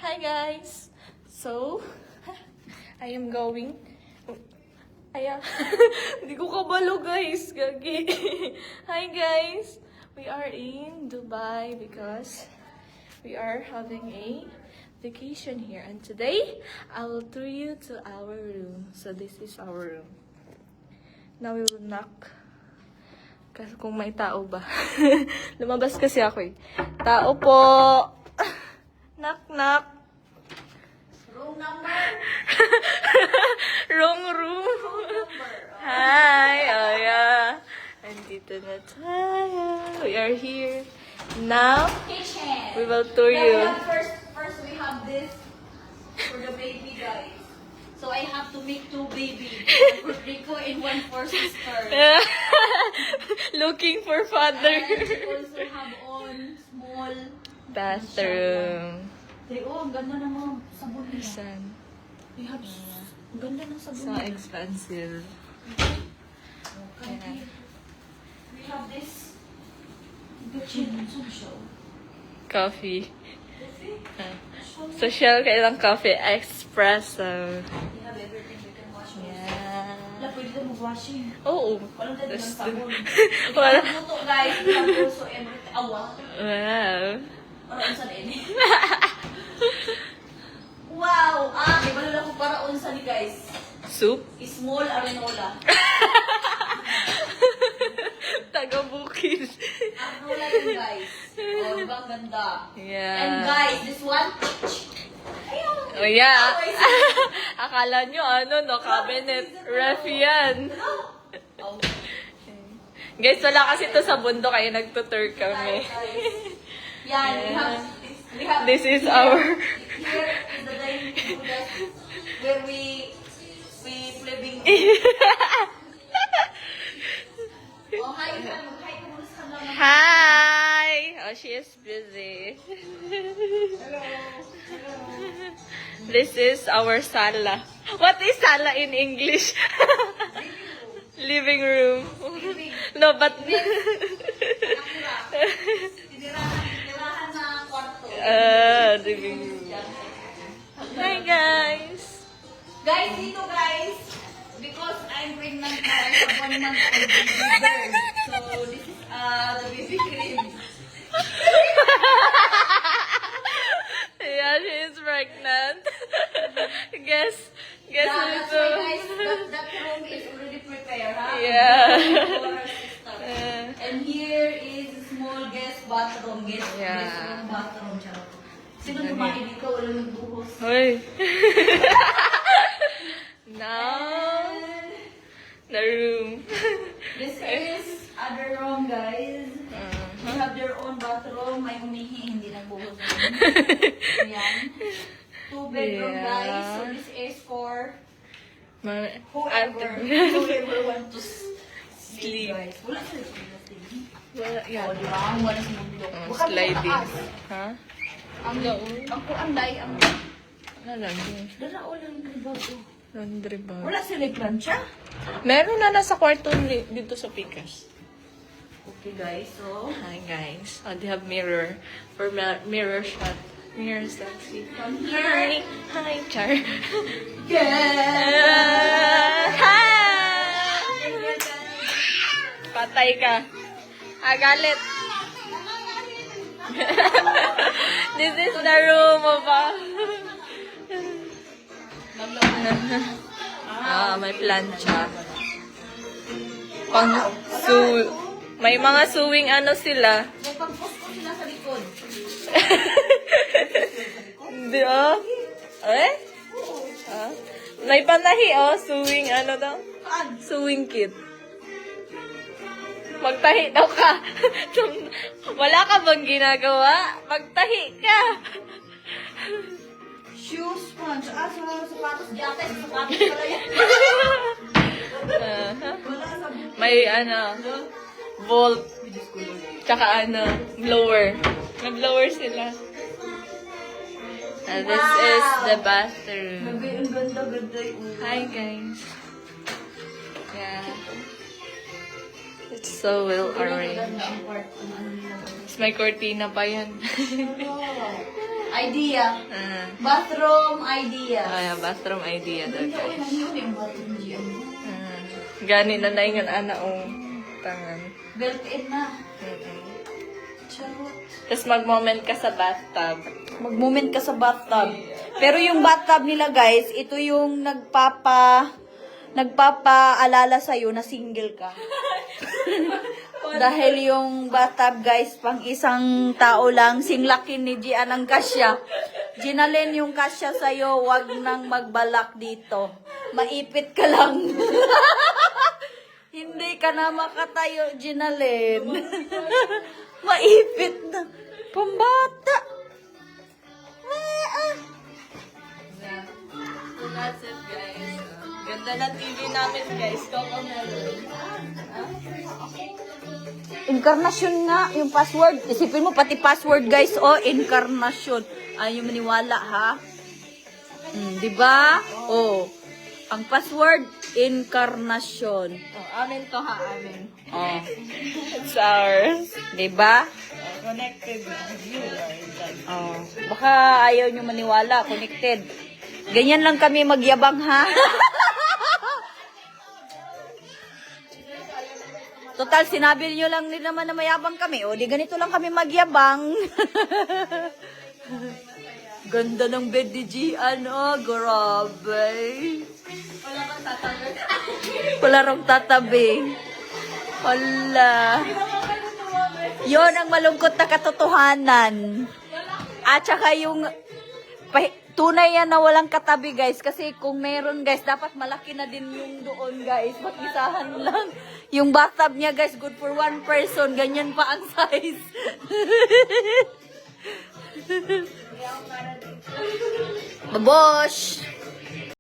Hi guys! So, I am going... Ayan. Hindi ko kabalo guys. Gagi. Hi guys! We are in Dubai because we are having a vacation here. And today, I will tour you to our room. So this is our room. Now we will knock. Kasi kung may tao ba. Lumabas kasi ako eh. Tao po! Knock knock! Room number? Wrong room! Hi! Oh yeah! Andito na tayo. We are here. Now, Kitchen. we will tour Now, you. First we have this for the baby guys. So I have to make 2 babies. One for Rico and one for sister. Looking for father. And we also have on small Bathroom. Oh, ang ganda ng mga sabon nila. Saan? We have ang ganda ng sabon So nila. expensive. Okay. We have this kitchen social. Coffee. Social kailang coffee. Espresso. We have everything we can wash. Yeah. Wala, pwede na mag-washing. Oo. Walang dali ng That's sabon. Wala. Luto guys, we have also everything. Awa. Wow. Para unsa ni. Wow! Di ba ko para unsa ni guys? Soup? Small arenola. Taga-bukid. Arenola yun guys. Oh, diba ang ganda? Yeah. And guys, this one. Ayaw. Oh yeah. Akala nyo no, cabinet. Ref yan. Oh. Guys, wala kasi to sa bundok kaya nagtutur kami. Yan, we have This is here, our... Here is the dining room guys, where we play bingo. Oh, hi ka muna sa kanila. Hi! Oh, she is busy. Hello. This is our sala. What is sala in English? Living room. No, but... Tirahan na kwarto. Living room. Hi, guys! Guys, dito guys, because I'm pregnant now, I have 1 month old baby girl. So, this is the baby crib. Yeah, she is pregnant. Guess That's who's why guys, that room is already prepared, ha? Yeah. For her sister. And here is small guest bathroom. Guest room bathroom. Charot. Sino kumain dito? Walang nagbuhos. Hoy. Now, the room. This is other room, guys. They have their own bathroom. May umihi, hindi nagbuhos. Ayan. 2 bedroom, Yeah. guys. So this is for Whoever. whoever want to Sleep. guys. Wala sila sleep. Wala, Oh, yan. di ba? Ang wala sa mundo. Sliding. Ha? Ang kuanday, ang Ano lang yun? darao lang ng bago. Laundry bag. Wala sila plancha. Meron na nasa kwarto dito sa Pikas. Okay, guys. So, Hi, guys. Oh, they have mirror. For mirror shot. Mirror selfie. Hi! Hi, Char. Hi! Patay ka. Galit. This is the room of may plancha. May mga sewing ano sila. may pag-post ko sila sa likod. Hindi Eh? May panahi sewing ano daw? Sewing kit. Magtahi daw ka. Wala ka bang ginagawa? Magtahi ka. Shoes, punch. Sa sapatos, jacket, sapatos pala yan. Wala sa May bolt. Tsaka blower. May blower sila. And this is the bathroom. Ang ganda-ganda yung Hi guys. Yeah. It's so well arranged. ang part. Ang ano nila. Tapos may cortina pa yan. Idea. Ah. Bathroom idea. Ay, bathroom idea daw, Uy, guys. nangyari yung bathroom dyan. Gani na na yung ana o tangan. Built-in na. Charot. Tapos mag-moment ka sa bathtub. Mag-moment ka sa bathtub. Pero yung bathtub nila guys, ito yung nagpapaalala sa'yo na single ka. Dahil yung bathtub guys, pang isang tao lang, singlakin ni Gian ang kasya. Ginalin yung kasya sa'yo, wag nang magbalak dito. Maipit ka lang. Hindi ka na makatayo, Ginalin. Maipit na. Pambata. So that's it, guys. Ganda na TV namin, guys. Coco Melon. Incarnation nga, yung password. Isipin mo, pati password, guys. Oh, incarnation. Ayaw maniwala, ha? Di ba? Oh. Ang password, incarnation. Oh, amin to ha, amin. Oh. It's ours. Di ba? Connected na. You are done. Oh. Baka ayaw nyo maniwala. Connected. Ganyan lang kami magyabang, ha? Total, sinabi nyo lang din naman na mayabang kami. O, di ganito lang kami magyabang. Ganda ng bed ni Gian, oh. Grabe. Wala kang tatabi. Wala rong tatabi. Wala. Yon ang malungkot na katotohanan. At saka yung tunay yan na walang katabi, guys. Kasi kung meron, guys, dapat malaki na din yung doon, guys. Mag-isahan lang. Yung bathtub niya, guys, good for one person. Ganyan pa ang size. Babosh!